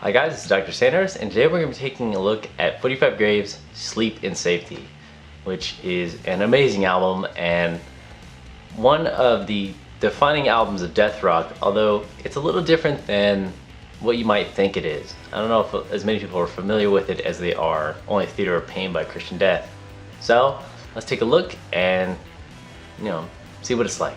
Hi guys, this is Dr. Sanders, and today we're going to be taking a look at 45 Graves' Sleep in Safety, which is an amazing album and one of the defining albums of death rock, although it's a little different than what you might think it is. I don't know if as many people are familiar with it as they are Only Theater of Pain by Christian Death. So let's take a look and, see what it's like.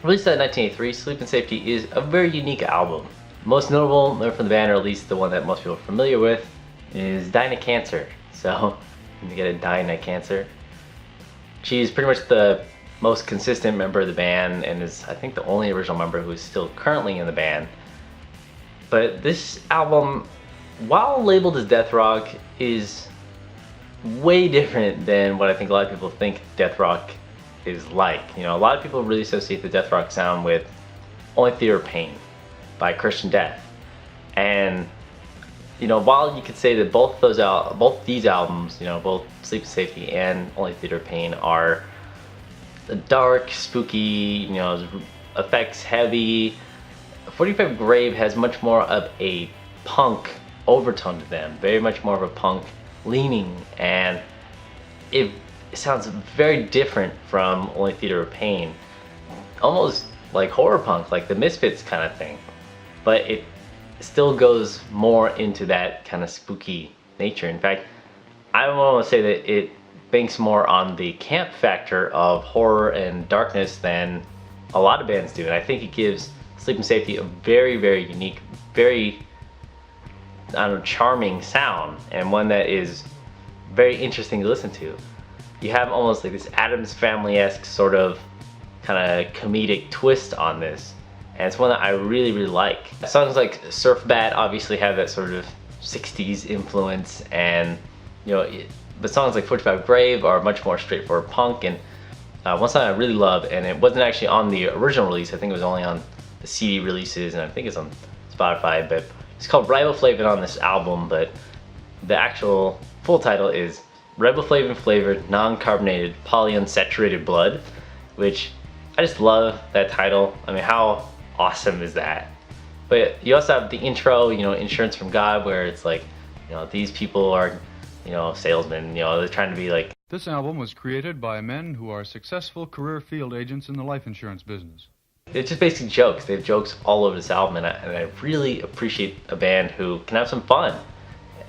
Released in 1983, Sleep in Safety is a very unique album. Most notable member from the band, or at least the one that most people are familiar with, is Dinah Cancer. So, you get a Dinah Cancer. She's pretty much the most consistent member of the band and is, I think, the only original member who is still currently in the band. But this album, while labeled as death rock, is way different than what I think a lot of people think death rock is like. A lot of people really associate the death rock sound with Only Theater of Pain by Christian Death, and while you could say that both these albums, both Sleep in Safety and Only Theater of Pain, are dark, spooky, effects heavy, 45 Grave has much more of a punk overtone to them, very much more of a punk leaning, and it sounds very different from Only Theater of Pain, almost like horror punk, like the Misfits kind of thing, but it still goes more into that kind of spooky nature. In fact, I want to say that it banks more on the camp factor of horror and darkness than a lot of bands do, and I think it gives Sleep in Safety a very, very unique, very charming sound, and one that is very interesting to listen to. You have almost like this Addams Family-esque sort of kind of comedic twist on this, and it's one that I really, really like. Songs like Surf Bat obviously have that sort of 60s influence, and but songs like 45 Grave are much more straightforward punk. And one song I really love, and it wasn't actually on the original release, I think it was only on the CD releases, and I think it's on Spotify, but it's called Riboflavin on this album, but the actual full title is Riboflavin flavored non-carbonated polyunsaturated blood, which I just love that title. I mean, how awesome is that? But you also have the intro, Insurance from God, where it's like, these people are, salesmen, they're trying to be like. This album was created by men who are successful career field agents in the life insurance business. It's just basically jokes. They have jokes all over this album, and I really appreciate a band who can have some fun.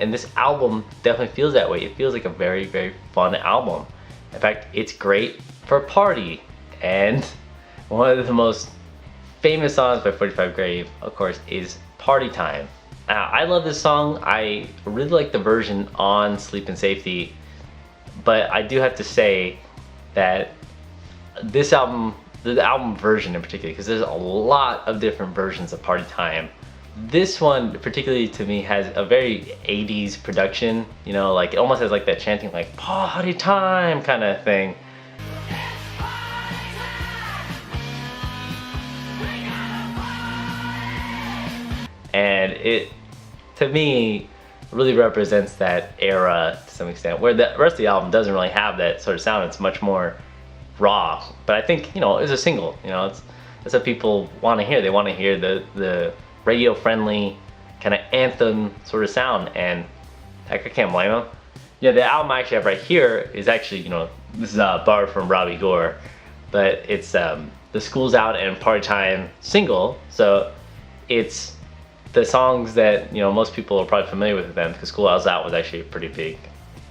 And this album definitely feels that way. It feels like a very, very fun album. In fact, it's great for a party. And one of the most famous songs by 45 Grave, of course, is Party Time. Now, I love this song. I really like the version on Sleep in Safety, but I do have to say that this album, the album version in particular, because there's a lot of different versions of Party Time, this one particularly to me has a very 80s production, like it almost has like that chanting like party time kind of thing. And it, to me, really represents that era to some extent, where the rest of the album doesn't really have that sort of sound. It's much more raw, but I think, it's a single, that's what people want to hear. They want to hear the radio friendly kind of anthem sort of sound, and I can't blame them. The album I actually have right here is actually, this is a bar from Robbie Gore, but it's the School's Out and Party Time single, so it's the songs that most people are probably familiar with them, because School's Out was actually a pretty big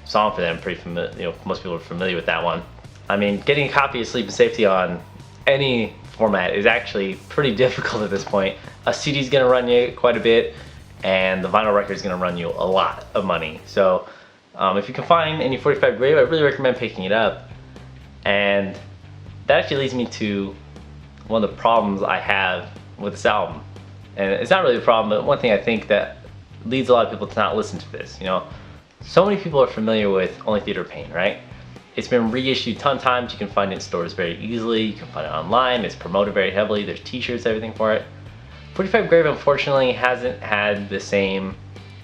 song for them, pretty familiar, most people are familiar with that one. I mean, getting a copy of Sleep in Safety on any format is actually pretty difficult at this point. A CD's gonna run you quite a bit, and the vinyl record's gonna run you a lot of money. So if you can find any 45 Grave, I really recommend picking it up. And that actually leads me to one of the problems I have with this album. And it's not really a problem, but one thing I think that leads a lot of people to not listen to this. So many people are familiar with Only Theater of Pain, right? It's been reissued a ton of times. You can find it in stores very easily. You can find it online. It's promoted very heavily. There's t-shirts, everything for it. 45 Grave, unfortunately, hasn't had the same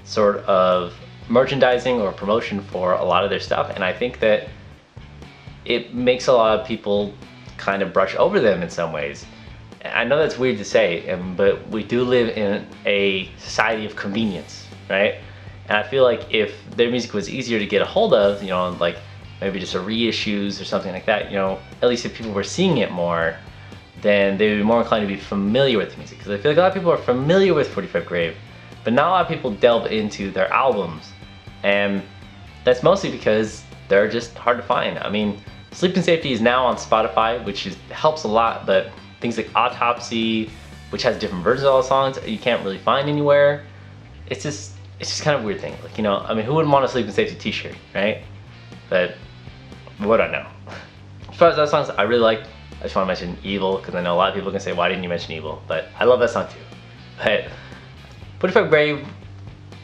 sort of merchandising or promotion for a lot of their stuff, and I think that it makes a lot of people kind of brush over them in some ways. I know that's weird to say, but we do live in a society of convenience, right? And I feel like if their music was easier to get a hold of, you know, like maybe just a reissues or something like that, you know, at least if people were seeing it more, then they would be more inclined to be familiar with the music. Because I feel like a lot of people are familiar with 45 Grave, but not a lot of people delve into their albums. And that's mostly because they're just hard to find. I mean, Sleep and Safety is now on Spotify, which helps a lot, but things like Autopsy, which has different versions of all the songs, you can't really find anywhere. It's just kind of a weird thing. Like, you know, I mean, who wouldn't want a Sleep and Safety t-shirt, right? But what do I know? As far as other songs I really like, I just want to mention Evil, because I know a lot of people can say, why didn't you mention Evil? But I love that song too. But 45 Grave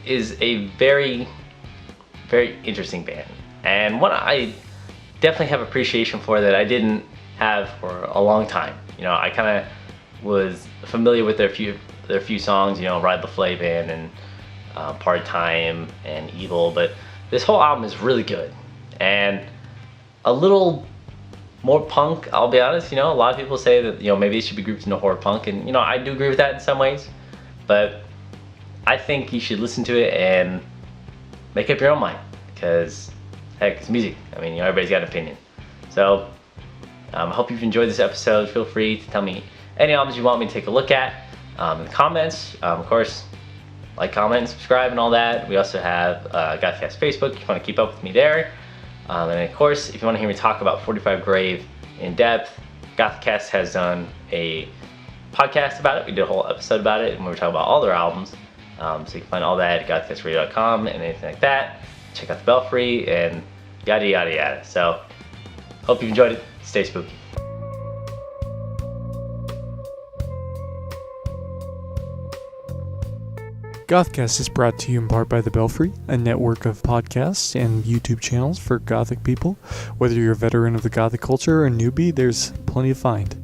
is a very, very interesting band. And one I definitely have appreciation for that I didn't have for a long time. You know, I kind of was familiar with their few songs, you know, Ride the Flavin and Part-Time and Evil, but this whole album is really good. And a little more punk, I'll be honest. You know, a lot of people say that, you know, maybe it should be grouped into horror punk, and you know, I do agree with that in some ways, but I think you should listen to it and make up your own mind, because heck, it's music. I mean, you know, everybody's got an opinion. So I hope you've enjoyed this episode. Feel free to tell me any albums you want me to take a look at in the comments. Of course, like, comment, and subscribe and all that. We also have GothCast Facebook if you want to keep up with me there. And of course, if you want to hear me talk about 45 Grave in depth, GothCast has done a podcast about it. We did a whole episode about it, and we were talking about all their albums. So you can find all that at gothcastradio.com and anything like that. Check out the Belfry and yada yada yada. So, hope you enjoyed it. Stay spooky. GothCast is brought to you in part by The Belfry, a network of podcasts and YouTube channels for Gothic people. Whether you're a veteran of the Gothic culture or a newbie, there's plenty to find.